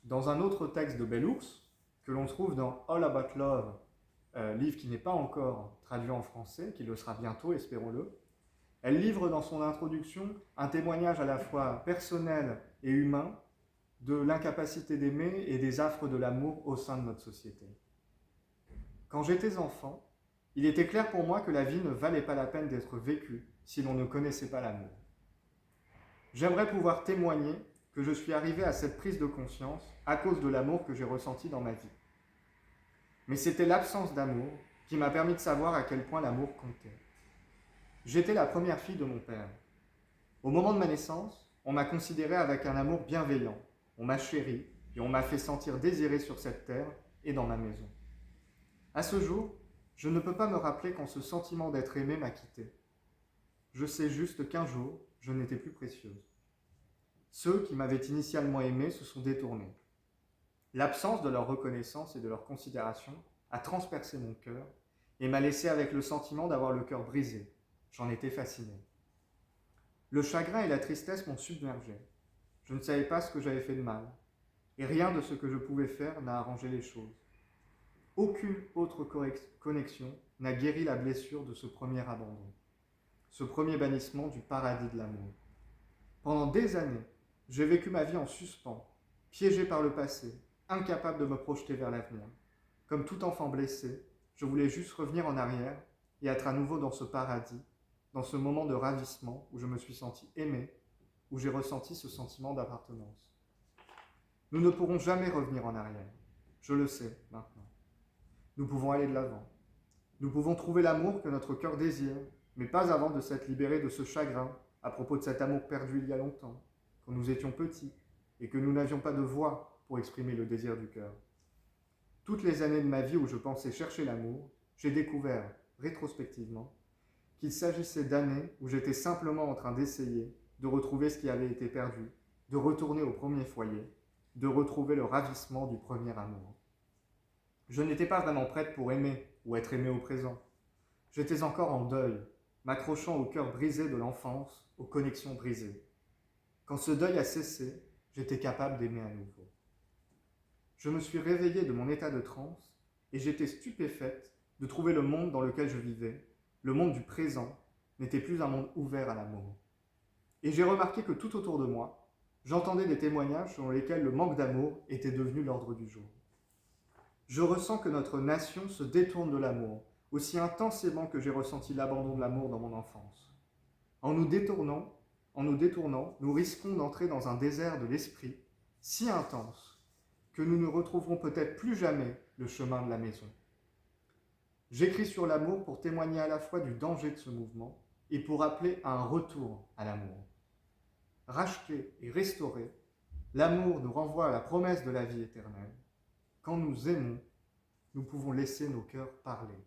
Dans un autre texte de Bell Hooks, que l'on trouve dans All About Love, livre qui n'est pas encore traduit en français, qui le sera bientôt, espérons-le, elle livre dans son introduction un témoignage à la fois personnel et humain de l'incapacité d'aimer et des affres de l'amour au sein de notre société. Quand j'étais enfant, il était clair pour moi que la vie ne valait pas la peine d'être vécue si l'on ne connaissait pas l'amour. J'aimerais pouvoir témoigner que je suis arrivé à cette prise de conscience à cause de l'amour que j'ai ressenti dans ma vie. Mais c'était l'absence d'amour qui m'a permis de savoir à quel point l'amour comptait. J'étais la première fille de mon père. Au moment de ma naissance, on m'a considéré avec un amour bienveillant. On m'a chéri et on m'a fait sentir désiré sur cette terre et dans ma maison. À ce jour, je ne peux pas me rappeler quand ce sentiment d'être aimé m'a quitté. Je sais juste qu'un jour, je n'étais plus précieuse. Ceux qui m'avaient initialement aimé se sont détournés. L'absence de leur reconnaissance et de leur considération a transpercé mon cœur et m'a laissé avec le sentiment d'avoir le cœur brisé. J'en étais fasciné. Le chagrin et la tristesse m'ont submergé. Je ne savais pas ce que j'avais fait de mal, et rien de ce que je pouvais faire n'a arrangé les choses. Aucune autre connexion n'a guéri la blessure de ce premier abandon, ce premier bannissement du paradis de l'amour. Pendant des années, j'ai vécu ma vie en suspens, piégé par le passé, incapable de me projeter vers l'avenir. Comme tout enfant blessé, je voulais juste revenir en arrière et être à nouveau dans ce paradis, dans ce moment de ravissement où je me suis senti aimé, où j'ai ressenti ce sentiment d'appartenance. Nous ne pourrons jamais revenir en arrière, je le sais maintenant. Nous pouvons aller de l'avant. Nous pouvons trouver l'amour que notre cœur désire, mais pas avant de s'être libéré de ce chagrin à propos de cet amour perdu il y a longtemps, quand nous étions petits et que nous n'avions pas de voix pour exprimer le désir du cœur. Toutes les années de ma vie où je pensais chercher l'amour, j'ai découvert, rétrospectivement, qu'il s'agissait d'années où j'étais simplement en train d'essayer de retrouver ce qui avait été perdu, de retourner au premier foyer, de retrouver le ravissement du premier amour. Je n'étais pas vraiment prête pour aimer ou être aimée au présent. J'étais encore en deuil, m'accrochant au cœur brisé de l'enfance, aux connexions brisées. Quand ce deuil a cessé, j'étais capable d'aimer à nouveau. Je me suis réveillée de mon état de transe et j'étais stupéfaite de trouver le monde dans lequel je vivais, le monde du présent, n'était plus un monde ouvert à l'amour. Et j'ai remarqué que tout autour de moi, j'entendais des témoignages selon lesquels le manque d'amour était devenu l'ordre du jour. Je ressens que notre nation se détourne de l'amour, aussi intensément que j'ai ressenti l'abandon de l'amour dans mon enfance. En nous détournant, nous risquons d'entrer dans un désert de l'esprit si intense que nous ne retrouverons peut-être plus jamais le chemin de la maison. J'écris sur l'amour pour témoigner à la fois du danger de ce mouvement et pour appeler à un retour à l'amour. Racheté et restauré, l'amour nous renvoie à la promesse de la vie éternelle. Quand nous aimons, nous pouvons laisser nos cœurs parler.